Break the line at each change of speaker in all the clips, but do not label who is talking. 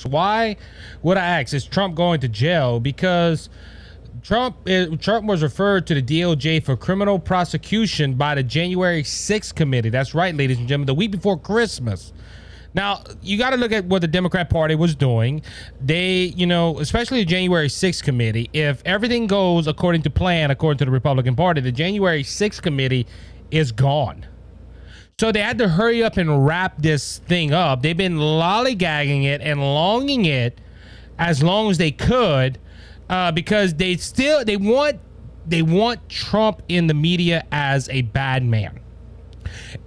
Why would I ask? Is Trump going to jail? Because Trump was referred to the DOJ for criminal prosecution by the January 6th committee. That's right, ladies and gentlemen, the week before Christmas. Now, you got to look at what the Democrat Party was doing. They, especially the January 6th committee, if everything goes according to plan, according to the Republican Party, the January 6th committee is gone. So they had to hurry up and wrap this thing up. They've been lollygagging it and longing it as long as they could, because they want Trump in the media as a bad man.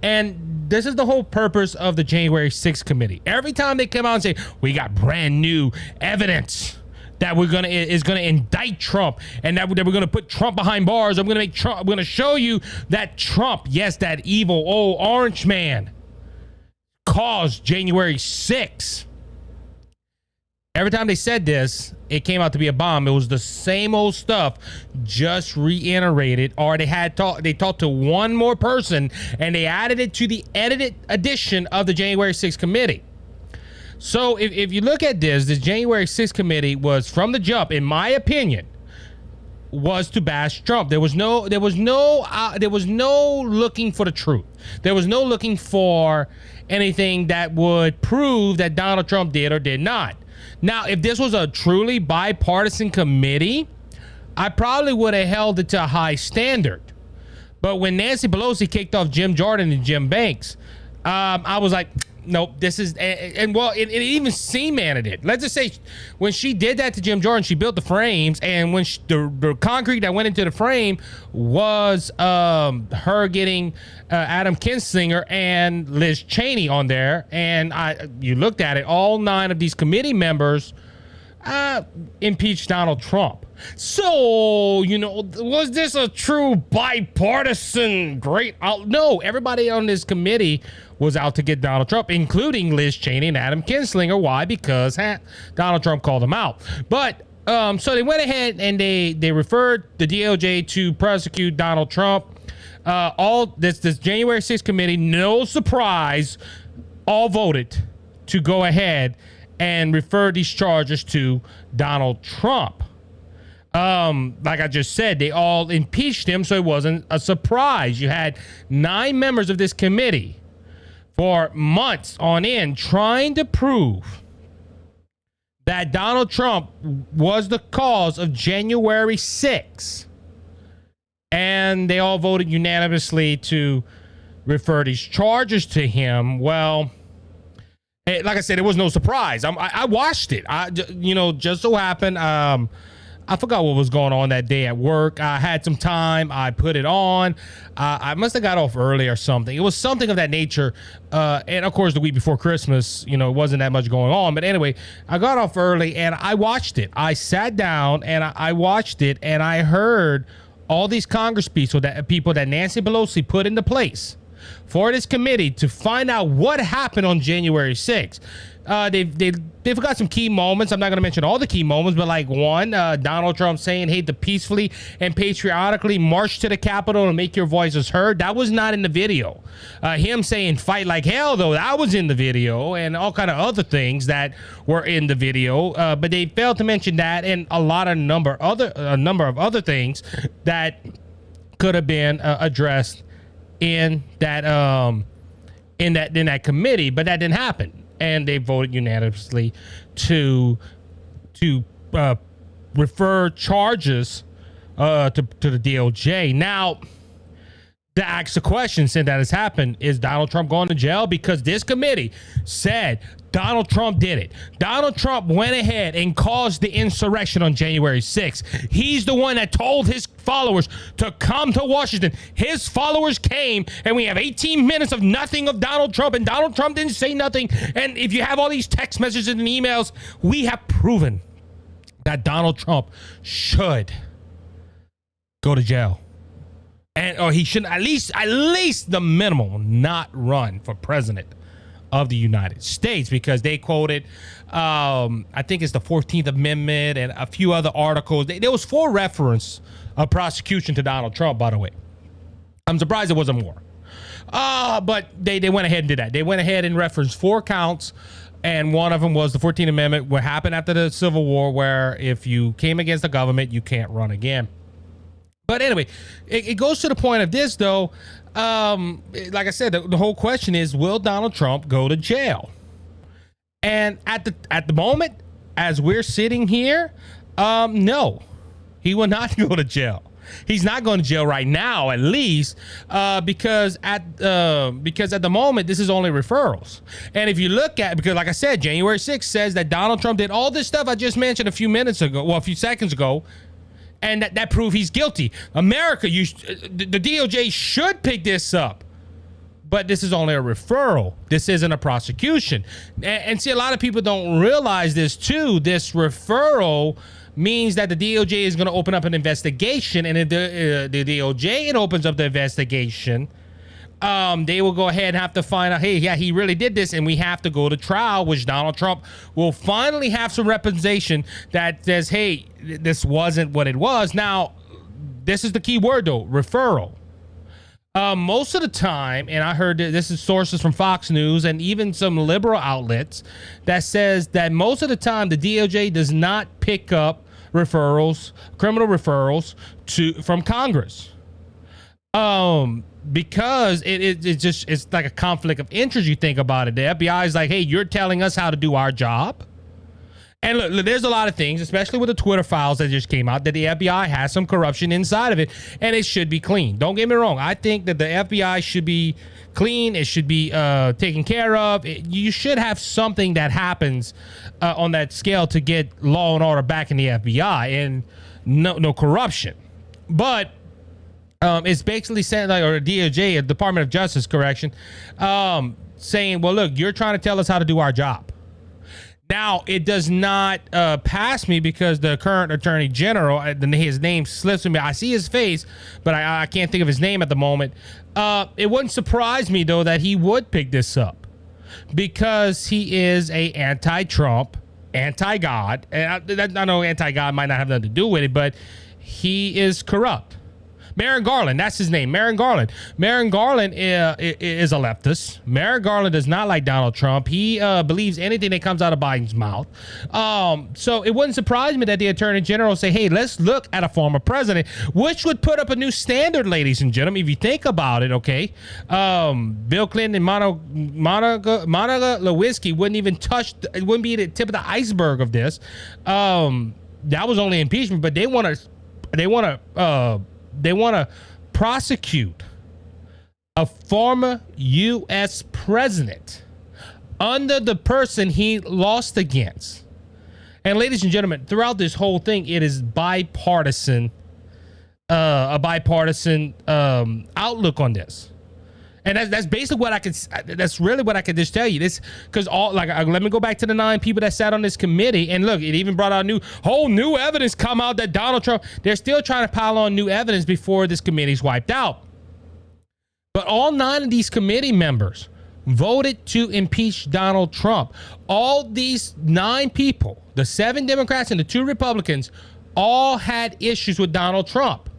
And this is the whole purpose of the January 6th committee. Every time they come out and say, we got brand new evidence that is gonna indict Trump and that we're gonna put Trump behind bars. I'm gonna show you that Trump, yes, that evil old orange man, caused January 6th. Every time they said this, it came out to be a bomb. It was the same old stuff, just reiterated, or they talked to one more person and they added it to the edited edition of the January 6th committee. So if you look at this January 6th committee was, from the jump, in my opinion, was to bash Trump. There was no looking for the truth. There was no looking for anything that would prove that Donald Trump did or did not. Now, if this was a truly bipartisan committee, I probably would have held it to a high standard. But when Nancy Pelosi kicked off Jim Jordan and Jim Banks, I was like, nope, this is, and well, it even cemented it. Let's just say when she did that to Jim Jordan, she built the frames, and when the concrete that went into the frame was her getting Adam Kinzinger and Liz Cheney on there, and you looked at it, all 9 of these committee members impeached Donald Trump. So, was this a true bipartisan great? No, everybody on this committee was out to get Donald Trump, including Liz Cheney and Adam Kinzinger. Why? Because Donald Trump called them out. But so they went ahead and they referred the DOJ to prosecute Donald Trump. All this January 6th committee, no surprise, all voted to go ahead and refer these charges to Donald Trump. Like I just said, they all impeached him, so it wasn't a surprise. You had 9 members of this committee for months on end trying to prove that Donald Trump was the cause of January 6th. And they all voted unanimously to refer these charges to him. Well, like I said, it was no surprise. I watched it. Just so happened, I forgot what was going on that day at work. I had some time. I put it on. I must have got off early or something. It was something of that nature. And of course, the week before Christmas, it wasn't that much going on. But anyway, I got off early and I watched it. I sat down and I watched it, and I heard all these Congress people that Nancy Pelosi put into place for this committee to find out what happened on January 6th. They forgot some key moments. I'm not going to mention all the key moments, but like one, Donald Trump saying, hey, to peacefully and patriotically march to the Capitol and make your voices heard. That was not in the video. Him saying fight like hell, though, that was in the video, and all kind of other things that were in the video. But they failed to mention that, and a number of other things that could have been addressed in that committee, but that didn't happen. And they voted unanimously to refer charges to the DOJ. Now, to ask the question, since that has happened, is Donald Trump going to jail? Because this committee said Donald Trump did it. Donald Trump went ahead and caused the insurrection on January 6th. He's the one that told his followers to come to Washington. His followers came, and we have 18 minutes of nothing of Donald Trump, and Donald Trump didn't say nothing. And if you have all these text messages and emails, we have proven that Donald Trump should go to jail. Or he should at least the minimum not run for president of the United States, because they quoted, I think it's the 14th Amendment and a few other articles. There was 4 reference of prosecution to Donald Trump, by the way. I'm surprised there wasn't more. But they went ahead and did that. They went ahead and referenced 4 counts And one of them was the 14th Amendment, what happened after the Civil War, where if you came against the government, you can't run again. But anyway, it goes to the point of this, though. Like I said, the whole question is, will Donald Trump go to jail? And at the moment, as we're sitting here, no, he will not go to jail. He's not going to jail right now, at least, because at the moment this is only referrals. And if you look at, because like I said, January 6th says that Donald Trump did all this stuff I just mentioned a few seconds ago, and that proved he's guilty. America, the DOJ should pick this up. But this is only a referral. This isn't a prosecution. And see, a lot of people don't realize this too. This referral means that the DOJ is going to open up an investigation, and if the DOJ it opens up the investigation, they will go ahead and have to find out, hey, yeah, he really did this, and we have to go to trial, which Donald Trump will finally have some representation that says, hey, this wasn't what it was. Now, this is the key word, though, referral. Most of the time, and I heard this is sources from Fox News and even some liberal outlets that says that most of the time the DOJ does not pick up referrals, criminal referrals from Congress. Because it's like a conflict of interest. You think about it. The FBI is like, hey, you're telling us how to do our job. And look, there's a lot of things, especially with the Twitter files that just came out, that the FBI has some corruption inside of it, and it should be clean. Don't get me wrong. I think that the FBI should be clean. It should be taken care of. You should have something that happens on that scale to get law and order back in the FBI, and no corruption. But it's basically saying, like, or DOJ, a Department of Justice, correction, saying, well, look, you're trying to tell us how to do our job. Now, it does not pass me because the current Attorney General, his name slips me. I see his face, but I can't think of his name at the moment. It wouldn't surprise me, though, that he would pick this up because he is a anti-Trump, anti-God. And I know anti-God might not have nothing to do with it, but he is corrupt. Merrick Garland, that's his name, Merrick Garland. Merrick Garland is a leftist. Merrick Garland does not like Donald Trump. He believes anything that comes out of Biden's mouth. So it wouldn't surprise me that the Attorney General say, hey, let's look at a former president, which would put up a new standard, ladies and gentlemen, if you think about it, okay? Bill Clinton and Monica Lewinsky wouldn't even it wouldn't be the tip of the iceberg of this. That was only impeachment, but they want to prosecute a former U.S. president under the person he lost against. And ladies and gentlemen, throughout this whole thing, it is bipartisan, a bipartisan outlook on this. And that's basically what I could. That's really what I could just tell you. This because let me go back to the 9 people that sat on this committee. And look, it even brought out new evidence come out that Donald Trump. They're still trying to pile on new evidence before this committee's wiped out. But all 9 of these committee members voted to impeach Donald Trump. All these 9 people, the 7 Democrats and the 2 Republicans, all had issues with Donald Trump.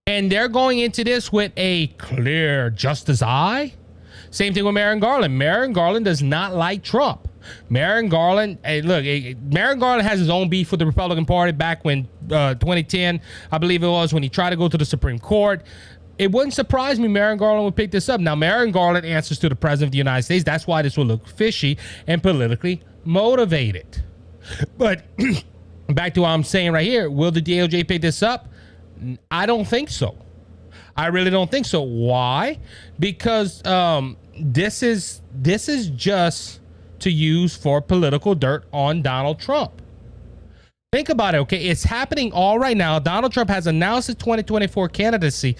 And they're going into this with a clear justice eye. Same thing with Merrick Garland. Merrick Garland does not like Trump. Merrick Garland, Merrick Garland has his own beef with the Republican Party back when 2010, I believe it was, when he tried to go to the Supreme Court. It wouldn't surprise me Merrick Garland would pick this up. Now, Merrick Garland answers to the President of the United States. That's why this will look fishy and politically motivated. But back to what I'm saying right here, will the DOJ pick this up? I don't think so. I really don't think so. Why? Because this is just to use for political dirt on Donald Trump. Think about it, okay? It's happening all right now. Donald Trump has announced his 2024 candidacy,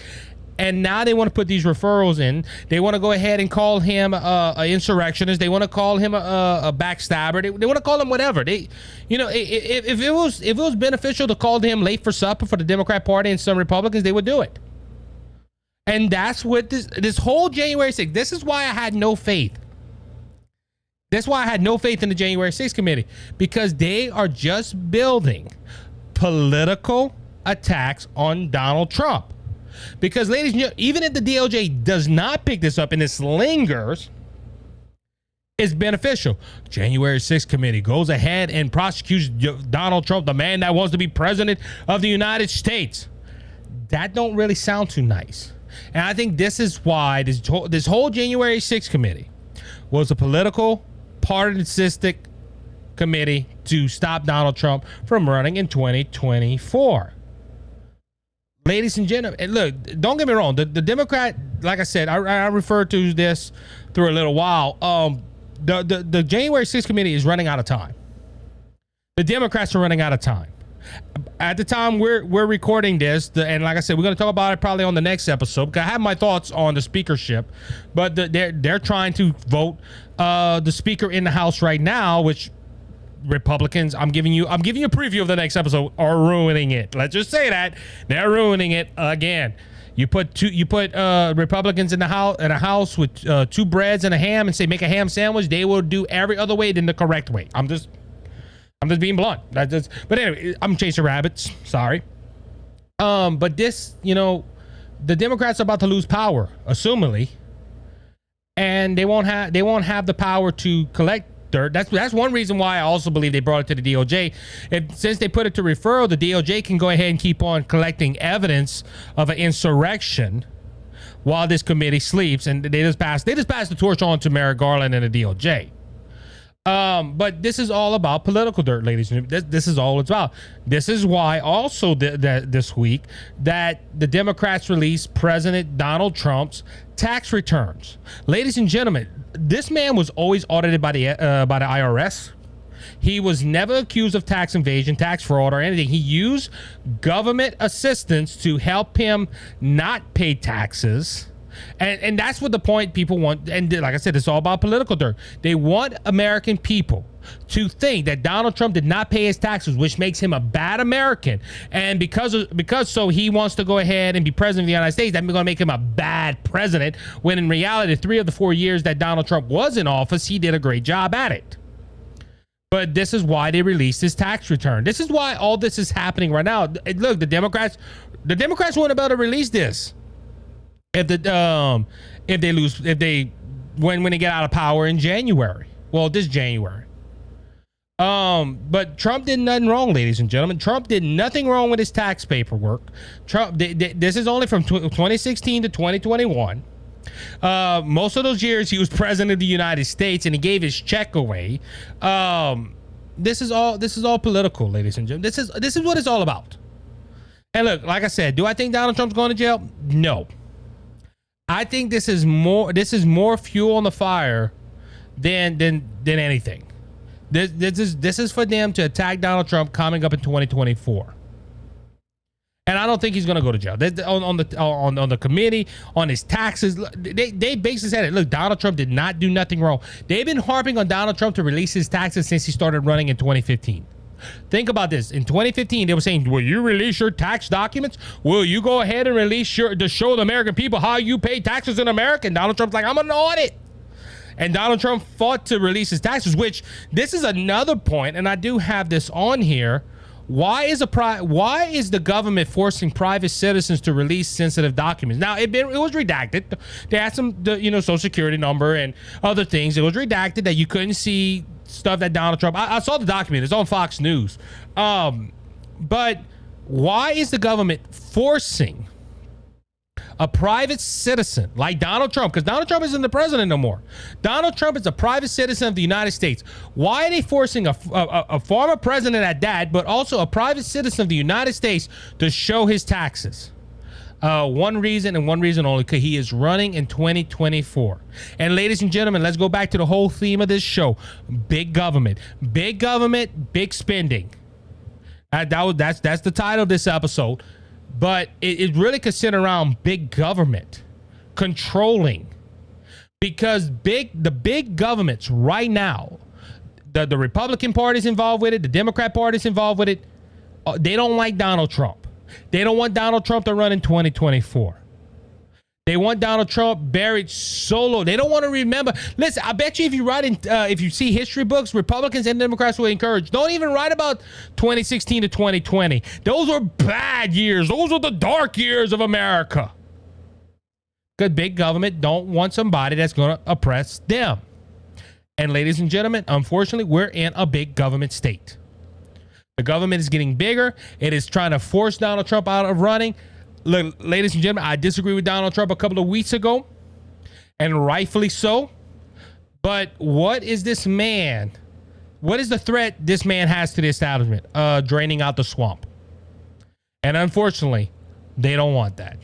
and now they want to put these referrals in. They want to go ahead and call him an insurrectionist. They want to call him a backstabber. They want to call him whatever. If it was beneficial to call him late for supper for the Democrat Party and some Republicans, they would do it. And that's what this whole January 6th. This is why I had no faith. That's why I had no faith in the January 6th committee, because they are just building political attacks on Donald Trump. Because, ladies and gentlemen, even if the DOJ does not pick this up and this lingers, is beneficial. January 6th committee goes ahead and prosecutes Donald Trump, the man that wants to be president of the United States. That don't really sound too nice. And I think this is why this whole January 6th committee was a political, partisanistic committee to stop Donald Trump from running in 2024. Ladies and gentlemen, and look, don't get me wrong. The Democrat, like I said, I referred to this through a little while. The January 6th committee is running out of time. The Democrats are running out of time. At the time we're recording this, and like I said, we're going to talk about it probably on the next episode, because I have my thoughts on the speakership, but they're trying to vote the speaker in the House right now, which Republicans, I'm giving you a preview of the next episode, are ruining it. Let's just say that they're ruining it again. You put Republicans in a house with two breads and a ham and say make a ham sandwich, they will do every other way than the correct way. I'm just being blunt. But anyway, I'm chasing rabbits. Sorry. But this, the Democrats are about to lose power, assumingly, and they won't have the power to collect dirt. That's one reason why I also believe they brought it to the DOJ. Since they put it to referral, the DOJ can go ahead and keep on collecting evidence of an insurrection while this committee sleeps, and they just pass the torch on to Merrick Garland and the DOJ. But this is all about political dirt, ladies and gentlemen. This is all it's about. This is why also this week that the Democrats released President Donald Trump's tax returns. Ladies and gentlemen, this man was always audited by the IRS. He was never accused of tax evasion, tax fraud, or anything. He used government assistance to help him not pay taxes. And that's what the point people want. And like I said, it's all about political dirt. They want American people to think that Donald Trump did not pay his taxes, which makes him a bad American. And because so he wants to go ahead and be president of the United States, that's going to make him a bad president, when in reality, 3 of the 4 years that Donald Trump was in office, he did a great job at it. But this is why they released his tax return. This is why all this is happening right now. Look, the Democrats weren't about to release this when they get out of power in January. Well, this January. But Trump did nothing wrong, ladies and gentlemen. Trump did nothing wrong with his tax paperwork. This is only from 2016 to 2021. Most of those years he was president of the United States, and he gave his check away. This is all political, ladies and gentlemen. This is what it's all about. And look, like I said, do I think Donald Trump's going to jail? No. I think this is more fuel on the fire than anything. This is for them to attack Donald Trump coming up in 2024. And I don't think he's going to go to jail. On the committee, on his taxes, they basically said it. Look, Donald Trump did not do nothing wrong. They've been harping on Donald Trump to release his taxes since he started running in 2015. Think about this. In 2015, they were saying, will you release your tax documents? Will you go ahead and release to show the American people how you pay taxes in America? And Donald Trump's like, I'm an audit. And Donald Trump fought to release his taxes, which this is another point, and I do have this on here. Why is the government forcing private citizens to release sensitive documents? Now, it was redacted. They asked them the Social Security number and other things. It was redacted that you couldn't see stuff that Donald Trump. I saw the document. It's on Fox News. But why is the government forcing a private citizen like Donald Trump, because Donald Trump isn't the president no more. Donald Trump is a private citizen of the United States. Why are they forcing a former president at that, but also a private citizen of the United States to show his taxes? One reason and one reason only, because he is running in 2024. And ladies and gentlemen, let's go back to the whole theme of this show. Big government, big spending. That's the title of this episode. But it really could sit around big government controlling, because the big governments right now, the Republican Party's involved with it, the Democrat Party's involved with it. They don't like Donald Trump. They don't want Donald Trump to run in 2024. They want Donald Trump buried solo. They don't want to remember. Listen, I bet you if you see history books, Republicans and Democrats will encourage, don't even write about 2016 to 2020. Those were bad years. Those were the dark years of America. Because big government don't want somebody that's going to oppress them. And ladies and gentlemen, unfortunately, we're in a big government state. The government is getting bigger. It is trying to force Donald Trump out of running. Look, ladies and gentlemen, I disagree with Donald Trump a couple of weeks ago, and rightfully so. But what is this man? What is the threat this man has to the establishment? Draining out the swamp. And unfortunately, they don't want that.